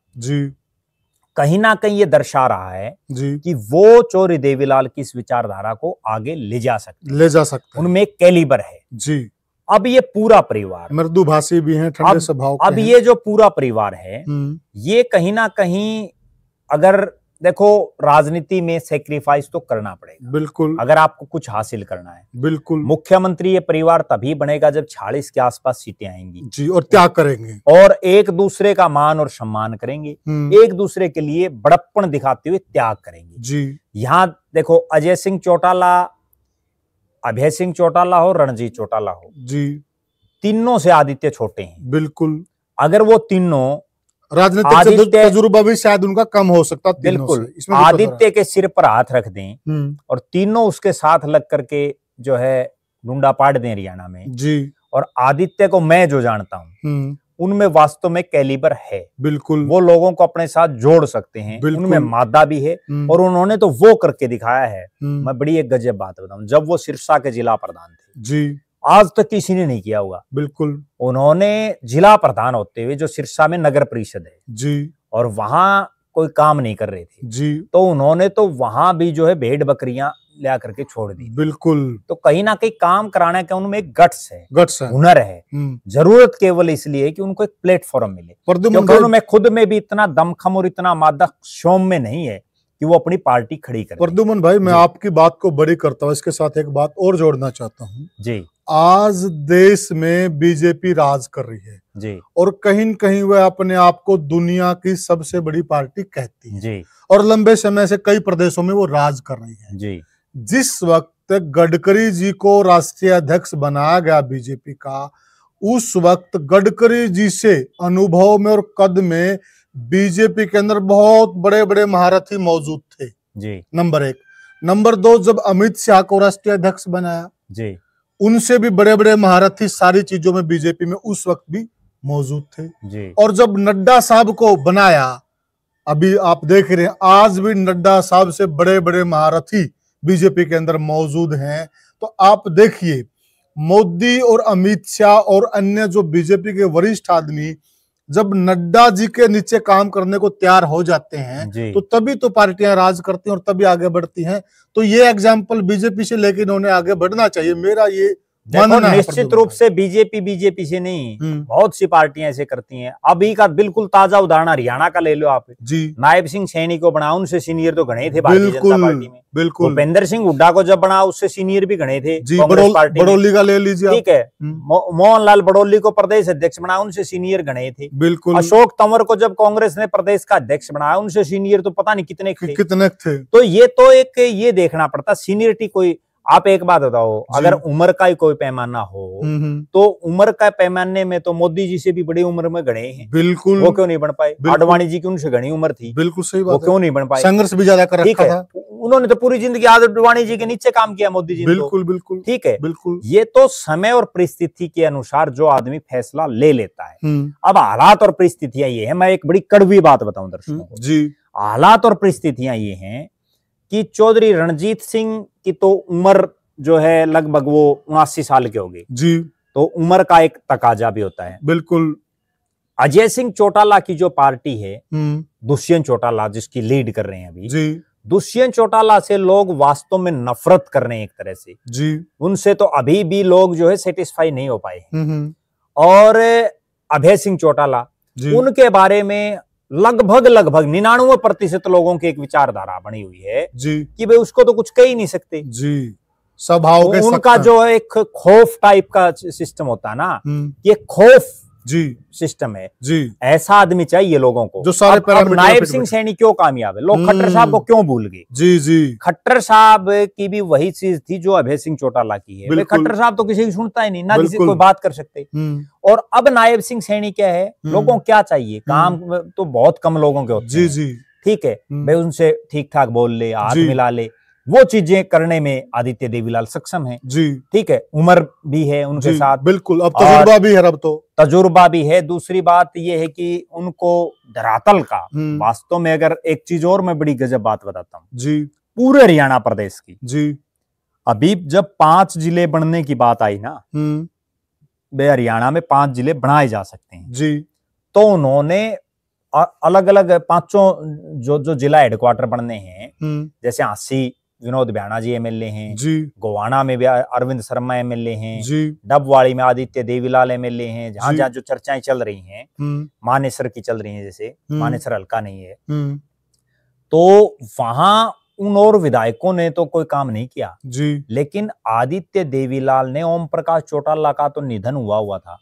कहीं ना कहीं ये दर्शा रहा है कि वो चौधरी देवीलाल की इस विचारधारा को आगे ले जा सकते, उनमें एक कैलिबर है। अब ये पूरा परिवार मृदुभाषी भी हैं, ठंडे स्वभाव के अब ये जो पूरा परिवार है ये कहीं ना कहीं, अगर देखो राजनीति में सेक्रीफाइस तो करना पड़ेगा, बिल्कुल, अगर आपको कुछ हासिल करना है। बिल्कुल, मुख्यमंत्री ये परिवार तभी बनेगा जब 40 के आसपास सीटें आएंगी जी, और त्याग करेंगे और एक दूसरे का मान और सम्मान करेंगे, एक दूसरे के लिए बड़प्पन दिखाते हुए त्याग करेंगे जी। यहाँ देखो अजय सिंह चौटाला, अभय सिंह चौटाला हो, रणजीत चौटाला हो जी, तीनों से आदित्य छोटे हैं। बिल्कुल, अगर वो तीनों राजनीतिक तजुर्बा भी शायद उनका कम हो सकता, बिल्कुल आदित्य के सिर पर हाथ रख दें और तीनों उसके साथ लग करके जो है डुंडा पाड़ दें हरियाणा में जी, और आदित्य को मैं जो जानता हूँ उनमें वास्तव में कैलिबर है, बिल्कुल, वो लोगों को अपने साथ जोड़ सकते हैं, उनमें मादा भी है और उन्होंने तो वो करके दिखाया है। मैं बड़ी एक गजब बात बताऊं, जब वो सिरसा के जिला प्रधान थे जी, आज तक किसी ने नहीं किया होगा, बिल्कुल, उन्होंने जिला प्रधान होते हुए जो सिरसा में नगर परिषद है जी, और वहां कोई काम नहीं कर रहे थे जी, तो उन्होंने तो वहां भी जो है भेड़ बकरियां ले करके छोड़ दी, बिल्कुल। तो कहीं ना कहीं काम कराने का उनमें एक गट्स है, हुनर है, जरूरत केवल इसलिए है कि उनको एक प्लेटफॉर्म मिले, क्योंकि उनमें खुद में भी इतना दमखम और इतना मादा शोम में नहीं है कि वो अपनी पार्टी खड़ी करे। प्रद्युमन भाई, मैं आपकी बात को बड़ी करता हूँ, इसके साथ एक बात और जोड़ना चाहता हूँ जी। आज देश में बीजेपी राज कर रही है जी, और कहीं न कहीं वह अपने आप को दुनिया की सबसे बड़ी पार्टी कहती है जी, और लंबे समय से कई प्रदेशों में वो राज कर रही है जी। जिस वक्त गडकरी जी को राष्ट्रीय अध्यक्ष बनाया गया बीजेपी का, उस वक्त गडकरी जी से अनुभव में और कद में बीजेपी के अंदर बहुत बड़े बड़े महारथी मौजूद थे जी, नंबर 1। नंबर 2, जब अमित शाह को राष्ट्रीय अध्यक्ष बनाया जी, उनसे भी बड़े बड़े महारथी सारी चीजों में बीजेपी में उस वक्त भी मौजूद थे जी। और जब नड्डा साहब को बनाया, अभी आप देख रहे हैं आज भी नड्डा साहब से बड़े बड़े महारथी बीजेपी के अंदर मौजूद हैं। तो आप देखिए, मोदी और अमित शाह और अन्य जो बीजेपी के वरिष्ठ आदमी जब नड्डा जी के नीचे काम करने को तैयार हो जाते हैं तो तभी तो पार्टियां राज करती हैं और तभी आगे बढ़ती हैं। तो ये एग्जाम्पल बीजेपी से लेकर इन्होंने आगे बढ़ना चाहिए, मेरा ये मानना है। निश्चित रूप से बीजेपी से नहीं, बहुत सी पार्टियां ऐसे करती हैं। अभी का बिल्कुल ताजा उदाहरण हरियाणा का ले लो आप जी, नायब सिंह सैनी को बना, उनसे सीनियर तो घने थे भारतीय जनता पार्टी में, बिल्कुल। भूपेंद्र सिंह हुड्डा को जब बना उससे सीनियर भी घने थे कांग्रेस पार्टी, बड़ौली का ले लीजिए, ठीक है। मोहनलाल बड़ौली को प्रदेश अध्यक्ष बनाया, उनसे सीनियर घने थे, बिल्कुल। अशोक तंवर को जब कांग्रेस ने प्रदेश का अध्यक्ष बनाया, उनसे सीनियर तो पता नहीं कितने थे। तो ये तो एक ये देखना पड़ता सीनियरिटी। कोई आप एक बात बताओ, अगर उम्र का ही कोई पैमाना हो तो उम्र का पैमाने में तो मोदी जी से भी बड़ी उम्र में गणे हैं, बिल्कुल। वो क्यों नहीं बन पाए? आडवाणी जी की उनसे घनी उम्र थी, बिल्कुल सही बात, वो क्यों नहीं बन पाए? संघर्ष भी ज्यादा कर रखा था। उन्होंने तो पूरी जिंदगी आडवाणी जी के नीचे काम किया, मोदी जी ने, बिल्कुल बिल्कुल, ठीक है, बिल्कुल। ये तो समय और परिस्थिति के अनुसार जो आदमी फैसला ले लेता है। अब हालात और परिस्थितियां ये है, मैं एक बड़ी कड़वी बात बताऊं दर्शकों को जी। हालात और परिस्थितियां ये हैं कि चौधरी रणजीत सिंह की तो उम्र जो है लगभग वो 79 साल के हो गए जी, तो उम्र का एक तकाजा भी होता है, बिल्कुल। अजय सिंह चौटाला की जो पार्टी है, दुष्यंत चौटाला जिसकी लीड कर रहे हैं अभी जी, दुष्यंत चौटाला से लोग वास्तव में नफरत कर रहे हैं एक तरह से जी, उनसे तो अभी भी लोग जो है सेटिस्फाई नहीं हो पाए। और अभय सिंह चौटाला, उनके बारे में लगभग 99% लोगों की एक विचारधारा बनी हुई है जी कि भाई उसको तो कुछ कह ही नहीं सकते जी, स्वभाव के उनका जो एक खौफ टाइप का सिस्टम होता है ना, ये खौफ जी सिस्टम है जी। ऐसा आदमी चाहिए लोगों को जो सारे पैरामीटर। नायब सिंह सैनी क्यों कामयाब है, लोग खट्टर साहब को क्यों भूल गए जी जी। खट्टर साहब की भी वही चीज थी जो अभय सिंह चौटाला की है, खट्टर साहब तो किसी की सुनता ही नहीं, ना किसी को बात कर सकते। और अब नायब सिंह सैनी क्या है, लोगों को क्या चाहिए, काम तो बहुत कम लोगों के होते हैं जी, ठीक है भाई, उनसे ठीक ठाक बोल ले, हाथ मिला ले, वो चीजें करने में आदित्य देवीलाल सक्षम है जी, ठीक है। उम्र भी है उनके साथ, बिल्कुल। अब तजुर्बा भी है, अब तो तजुर्बा भी है। दूसरी बात ये है कि उनको धरातल का वास्तव में, अगर एक चीज और मैं बड़ी गजब बात बताता हूँ जी, पूरे हरियाणा प्रदेश की जी, अभी जब 5 जिले बनने की बात आई ना, हरियाणा में 5 जिले बनाए जा सकते हैं जी, तो उन्होंने अलग अलग 5 जो जिला हेडक्वार्टर बनने हैं, जैसे हांसी विनोद भ्याणा जी एमएलए हैं जी, गोवाना में भी अरविंद शर्मा एमएलए हैं जी, डबवाड़ी में आदित्य देवीलाल एमएलए हैं। जहां जी। जहां जो चर्चाएं चल रही हैं मानेसर की चल रही हैं, जैसे मानेसर हल्का नहीं है, तो वहां उन और विधायकों ने तो कोई काम नहीं किया जी, लेकिन आदित्य देवीलाल ने ओम प्रकाश चौटाला का तो निधन हुआ था,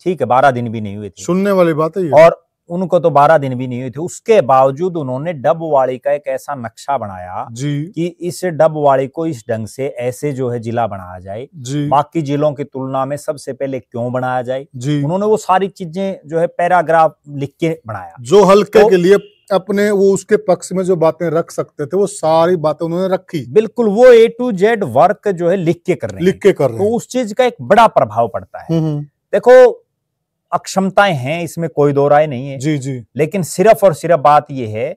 ठीक है, 12 दिन भी नहीं हुए थे, सुनने वाली बात है ये। और उनको तो 12 दिन भी नहीं हुए थे, उसके बावजूद उन्होंने डबवाड़ी का एक ऐसा नक्शा बनाया जी, कि इस डबवाड़ी को इस ढंग से ऐसे जो है जिला बनाया जाए, जी, बाकी जिलों की तुलना में सबसे पहले क्यों बनाया जाए, जी। उन्होंने वो सारी चीजें जो है पैराग्राफ लिख के बनाया। जो हल्के के लिए अपने वो उसके पक्ष में जो बातें रख सकते थे वो सारी बातें उन्होंने रखी, बिल्कुल वो A to Z वर्क जो है लिख के कर रहे हैं, तो उस चीज का एक बड़ा प्रभाव पड़ता है। देखो अक्षमताएं हैं, इसमें कोई दो राय नहीं है, जी, जी, लेकिन सिर्फ और सिर्फ बात यह है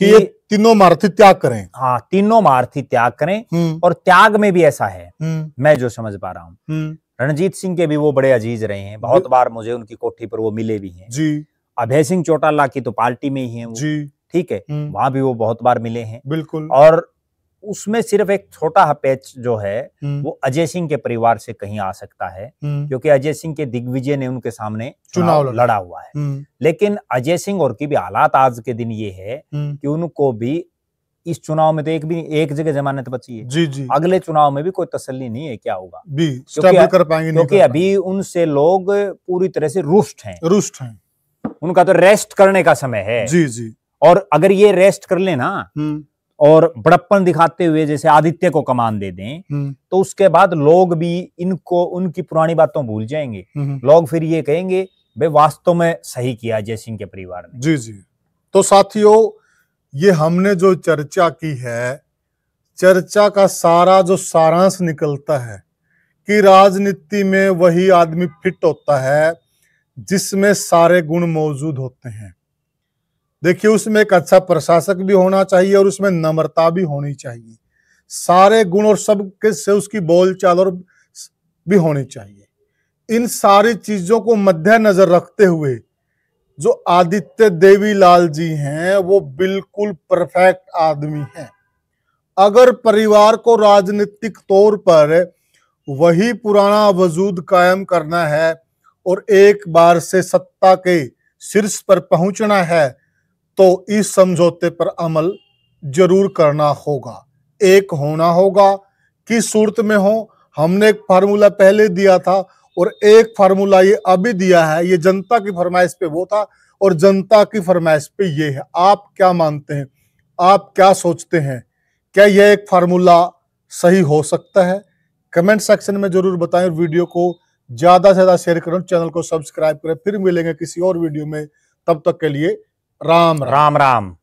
कि ये तीनों महारथी त्याग करें। हाँ, तीनों महारथी त्याग करें, और त्याग में भी ऐसा है, मैं जो समझ पा रहा हूँ, रणजीत सिंह के भी वो बड़े अजीज रहे हैं, बहुत बार मुझे उनकी कोठी पर वो मिले भी हैं जी। अभय सिंह चौटाला की तो पार्टी में ही है वो जी, ठीक है, वहां भी वो बहुत बार मिले हैं, बिल्कुल। और उसमें सिर्फ एक छोटा पैच जो है वो अजय सिंह के परिवार से कहीं आ सकता है, क्योंकि अजय सिंह के दिग्विजय ने उनके सामने चुनाव लड़ा हुआ है। लेकिन अजय सिंह और की भी हालात आज के दिन ये है कि उनको भी इस चुनाव में तो एक जगह जमानत बची है, जी, जी। अगले चुनाव में भी कोई तसल्ली नहीं है क्या होगा, क्योंकि अभी उनसे लोग पूरी तरह से रुष्ट हैं, उनका तो रेस्ट करने का समय है। जी, जी। और अगर ये रेस्ट कर लेना और बड़प्पन दिखाते हुए जैसे आदित्य को कमान दे दें, तो उसके बाद लोग भी इनको उनकी पुरानी बातों भूल जाएंगे, लोग फिर ये कहेंगे भाई वास्तव में सही किया जय सिंह के परिवार ने। जी, जी। तो साथियों, ये हमने जो चर्चा की है, चर्चा का सारा जो सारांश निकलता है कि राजनीति में वही आदमी फिट होता है जिसमें सारे गुण मौजूद होते हैं। देखिए, उसमें एक अच्छा प्रशासक भी होना चाहिए और उसमें नम्रता भी होनी चाहिए, सारे गुण और सबके से उसकी बोलचाल और भी होनी चाहिए। इन सारी चीजों को मद्देनजर रखते हुए जो आदित्य देवीलाल जी हैं वो बिल्कुल परफेक्ट आदमी हैं। अगर परिवार को राजनीतिक तौर पर वही पुराना वजूद कायम करना है और एक बार से सत्ता के शीर्ष पर पहुंचना है तो इस समझौते पर अमल जरूर करना होगा। एक होना होगा, किस सूरत में हो, हमने एक फार्मूला पहले दिया था और एक फार्मूला ये अभी दिया है, ये जनता की फरमाइश पे वो था और जनता की फरमाइश पे ये है। आप क्या मानते हैं, आप क्या सोचते हैं, क्या यह एक फार्मूला सही हो सकता है? कमेंट सेक्शन में जरूर बताएं और वीडियो को ज्यादा से ज्यादा शेयर करें, चैनल को सब्सक्राइब करें। फिर मिलेंगे किसी और वीडियो में, तब तक के लिए राम राम। राम राम।